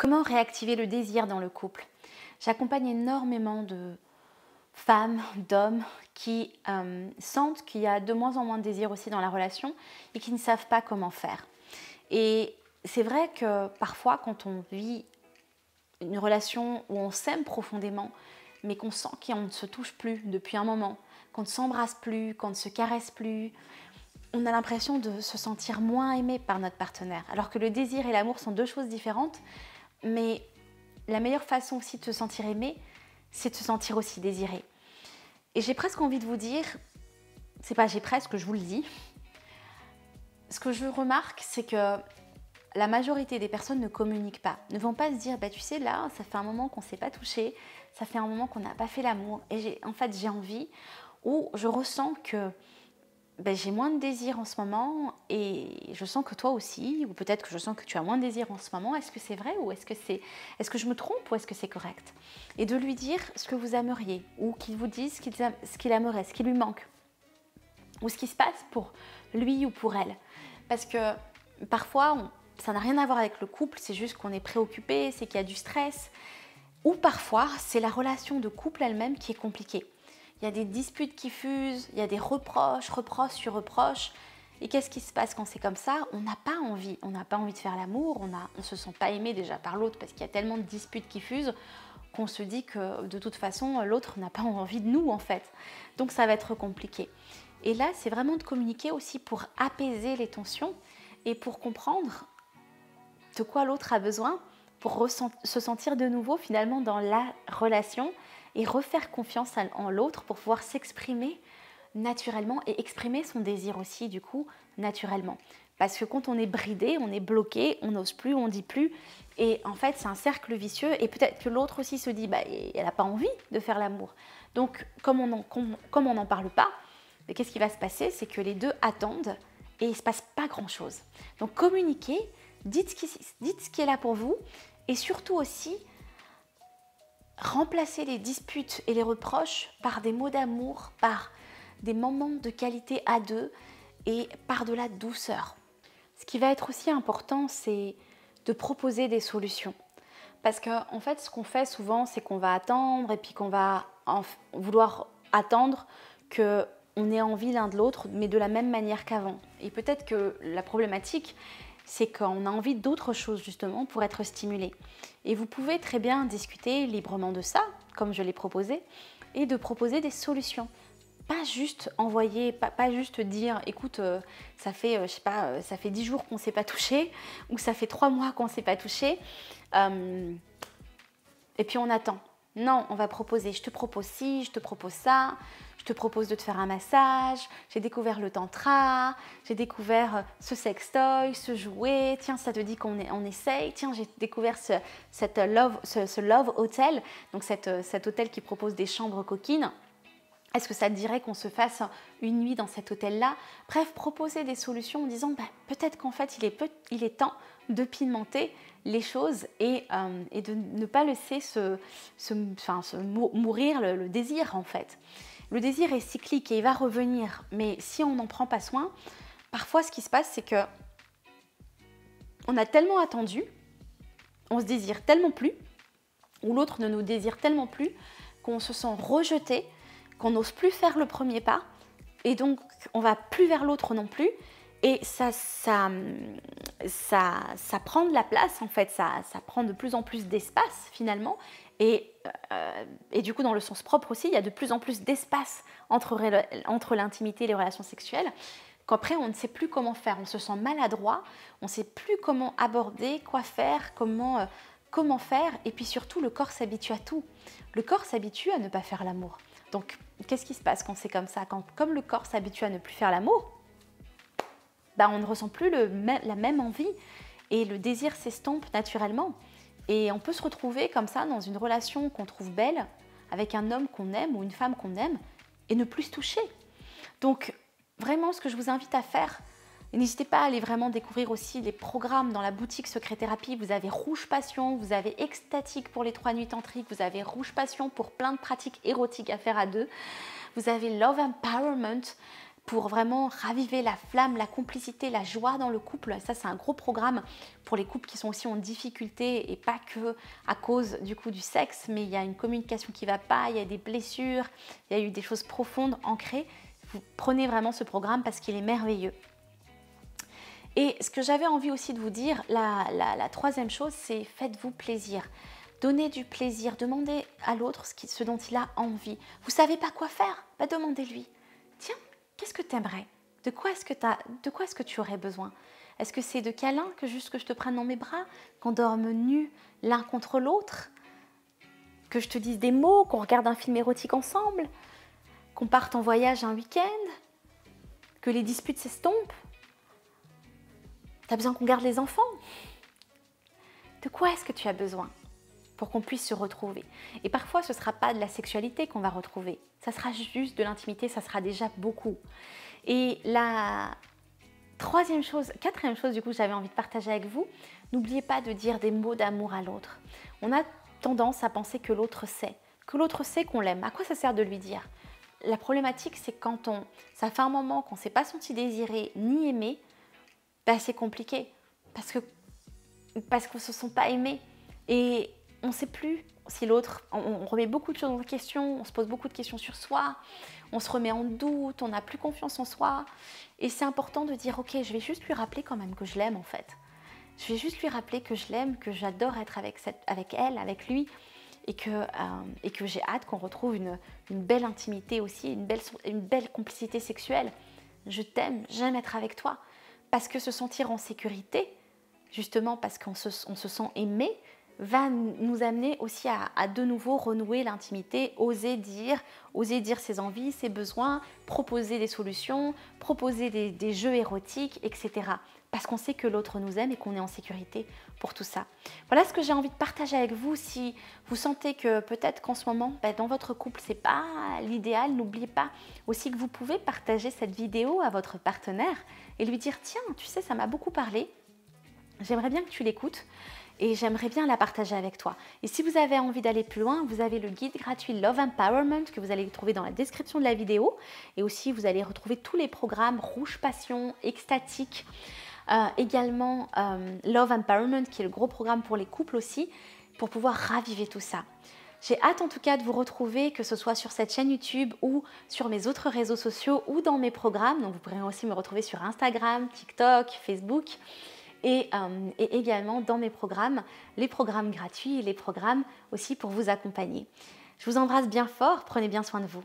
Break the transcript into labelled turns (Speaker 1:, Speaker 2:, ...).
Speaker 1: Comment réactiver le désir dans le couple? J'accompagne énormément de femmes, d'hommes qui sentent qu'il y a de moins en moins de désir aussi dans la relation et qui ne savent pas comment faire. Et c'est vrai que parfois quand on vit une relation où on s'aime profondément, mais qu'on sent qu'on ne se touche plus depuis un moment, qu'on ne s'embrasse plus, qu'on ne se caresse plus, on a l'impression de se sentir moins aimé par notre partenaire. Alors que le désir et l'amour sont deux choses différentes, mais la meilleure façon aussi de se sentir aimé, c'est de se sentir aussi désiré. Et j'ai presque envie de vous dire, c'est pas j'ai presque, je vous le dis, ce que je remarque, c'est que la majorité des personnes ne communiquent pas, ne vont pas se dire, bah tu sais là, ça fait un moment qu'on ne s'est pas touché, ça fait un moment qu'on n'a pas fait l'amour, et en fait j'ai envie, ou je ressens que j'ai moins de désir en ce moment, et je sens que toi aussi, ou peut-être que je sens que tu as moins de désir en ce moment, est-ce que c'est vrai, ou est-ce que je me trompe, ou est-ce que c'est correct? Et de lui dire ce que vous aimeriez, ou qu'il vous dise ce qu'il aimerait, ce qui lui manque, ou ce qui se passe pour lui ou pour elle. Parce que parfois, ça n'a rien à voir avec le couple, c'est juste qu'on est préoccupé, c'est qu'il y a du stress. Ou parfois, c'est la relation de couple elle-même qui est compliquée. Il y a des disputes qui fusent, il y a des reproches sur reproches. Et qu'est-ce qui se passe quand c'est comme ça? On n'a pas envie. On n'a pas envie de faire l'amour, on ne se sent pas aimé déjà par l'autre parce qu'il y a tellement de disputes qui fusent qu'on se dit que de toute façon, l'autre n'a pas envie de nous en fait. Donc ça va être compliqué. Et là, c'est vraiment de communiquer aussi pour apaiser les tensions et pour comprendre de quoi l'autre a besoin pour se sentir de nouveau finalement dans la relation et refaire confiance en l'autre pour pouvoir s'exprimer naturellement et exprimer son désir aussi du coup naturellement. Parce que quand on est bridé, on est bloqué, on n'ose plus, on ne dit plus et en fait c'est un cercle vicieux et peut-être que l'autre aussi se dit elle n'a pas envie de faire l'amour. Donc comme on n'en parle pas, qu'est-ce qui va se passer? C'est que les deux attendent et il ne se passe pas grand-chose. Donc communiquez, dites ce qui est là pour vous et surtout aussi remplacer les disputes et les reproches par des mots d'amour, par des moments de qualité à deux et par de la douceur. Ce qui va être aussi important, c'est de proposer des solutions. Parce qu'en fait, ce qu'on fait souvent, c'est qu'on va attendre et puis qu'on va vouloir attendre qu'on ait envie l'un de l'autre, mais de la même manière qu'avant. Et peut-être que la problématique, c'est qu'on a envie d'autre chose justement pour être stimulé. Et vous pouvez très bien discuter librement de ça, comme je l'ai proposé, et de proposer des solutions. Pas juste envoyer, pas juste dire, écoute, ça fait, ça fait 10 jours qu'on ne s'est pas touché, ou ça fait 3 mois qu'on ne s'est pas touché, et puis on attend. Non, on va proposer, je te propose ci, je te propose ça, je te propose de te faire un massage, j'ai découvert le tantra, j'ai découvert ce sextoy, ce jouet, tiens, ça te dit qu'on essaye, tiens, j'ai découvert ce Love Hotel, donc cet hôtel qui propose des chambres coquines. Est-ce que ça te dirait qu'on se fasse une nuit dans cet hôtel-là? Bref, proposer des solutions en disant peut-être qu'en fait, il est temps de pimenter les choses et de ne pas laisser mourir le désir en fait. Le désir est cyclique et il va revenir, mais si on n'en prend pas soin, parfois ce qui se passe, c'est que on a tellement attendu, on se désire tellement plus, ou l'autre ne nous désire tellement plus, qu'on se sent rejeté, qu'on n'ose plus faire le premier pas, et donc on va plus vers l'autre non plus, et ça prend de la place en fait, ça prend de plus en plus d'espace finalement, et du coup dans le sens propre aussi, il y a de plus en plus d'espace entre l'intimité et les relations sexuelles, qu'après on ne sait plus comment faire, on se sent maladroit, on ne sait plus comment aborder, quoi faire, comment faire, et puis surtout le corps s'habitue à tout. Le corps s'habitue à ne pas faire l'amour. Donc, qu'est-ce qui se passe quand c'est comme ça? Comme le corps s'habitue à ne plus faire l'amour, on ne ressent plus la même envie et le désir s'estompe naturellement. Et on peut se retrouver comme ça dans une relation qu'on trouve belle, avec un homme qu'on aime ou une femme qu'on aime, et ne plus se toucher. Donc, vraiment, ce que je vous invite à faire, et n'hésitez pas à aller vraiment découvrir aussi les programmes dans la boutique Secret Thérapie. Vous avez Rouge Passion, vous avez Extatique pour les 3 nuits tantriques, vous avez Rouge Passion pour plein de pratiques érotiques à faire à deux. Vous avez Love Empowerment pour vraiment raviver la flamme, la complicité, la joie dans le couple. Ça, c'est un gros programme pour les couples qui sont aussi en difficulté et pas que à cause du coup du sexe, mais il y a une communication qui ne va pas, il y a des blessures, il y a eu des choses profondes ancrées. Vous prenez vraiment ce programme parce qu'il est merveilleux. Et ce que j'avais envie aussi de vous dire, la troisième chose, c'est faites-vous plaisir. Donnez du plaisir, demandez à l'autre ce dont il a envie. Vous ne savez pas quoi faire? Demandez-lui. Tiens, qu'est-ce que tu aimerais? De quoi est-ce que tu aurais besoin? Est-ce que c'est de câlins, que juste que je te prenne dans mes bras, qu'on dorme nus l'un contre l'autre, que je te dise des mots, qu'on regarde un film érotique ensemble, qu'on parte en voyage un week-end, que les disputes s'estompent? Tu as besoin qu'on garde les enfants? De quoi est-ce que tu as besoin pour qu'on puisse se retrouver? Et parfois, ce ne sera pas de la sexualité qu'on va retrouver. Ça sera juste de l'intimité, ça sera déjà beaucoup. Et la quatrième chose du coup, j'avais envie de partager avec vous, n'oubliez pas de dire des mots d'amour à l'autre. On a tendance à penser que l'autre sait qu'on l'aime. À quoi ça sert de lui dire? La problématique, c'est quand ça fait un moment qu'on ne s'est pas senti désiré ni aimé, c'est compliqué parce qu'on ne se sent pas aimé et on ne sait plus si l'autre, on remet beaucoup de choses en question, on se pose beaucoup de questions sur soi, on se remet en doute, on n'a plus confiance en soi et c'est important de dire ok, je vais juste lui rappeler quand même que je l'aime en fait. Je vais juste lui rappeler que je l'aime, que j'adore être avec elle, avec lui et que j'ai hâte qu'on retrouve une belle intimité aussi, une belle complicité sexuelle. Je t'aime, j'aime être avec toi. Parce que se sentir en sécurité, justement parce qu'on se sent aimé, va nous amener aussi à de nouveau renouer l'intimité, oser dire ses envies, ses besoins, proposer des solutions, proposer des jeux érotiques, etc. Parce qu'on sait que l'autre nous aime et qu'on est en sécurité pour tout ça. Voilà ce que j'ai envie de partager avec vous. Si vous sentez que peut-être qu'en ce moment, dans votre couple, ce n'est pas l'idéal, n'oubliez pas aussi que vous pouvez partager cette vidéo à votre partenaire et lui dire « Tiens, tu sais, ça m'a beaucoup parlé, j'aimerais bien que tu l'écoutes et j'aimerais bien la partager avec toi. » Et si vous avez envie d'aller plus loin, vous avez le guide gratuit Love Empowerment que vous allez trouver dans la description de la vidéo et aussi vous allez retrouver tous les programmes Rouge Passion, Extatique, également Love Empowerment qui est le gros programme pour les couples aussi, pour pouvoir raviver tout ça. J'ai hâte en tout cas de vous retrouver, que ce soit sur cette chaîne YouTube ou sur mes autres réseaux sociaux ou dans mes programmes. Donc vous pourrez aussi me retrouver sur Instagram, TikTok, Facebook et également dans mes programmes, les programmes gratuits et les programmes aussi pour vous accompagner. Je vous embrasse bien fort, prenez bien soin de vous.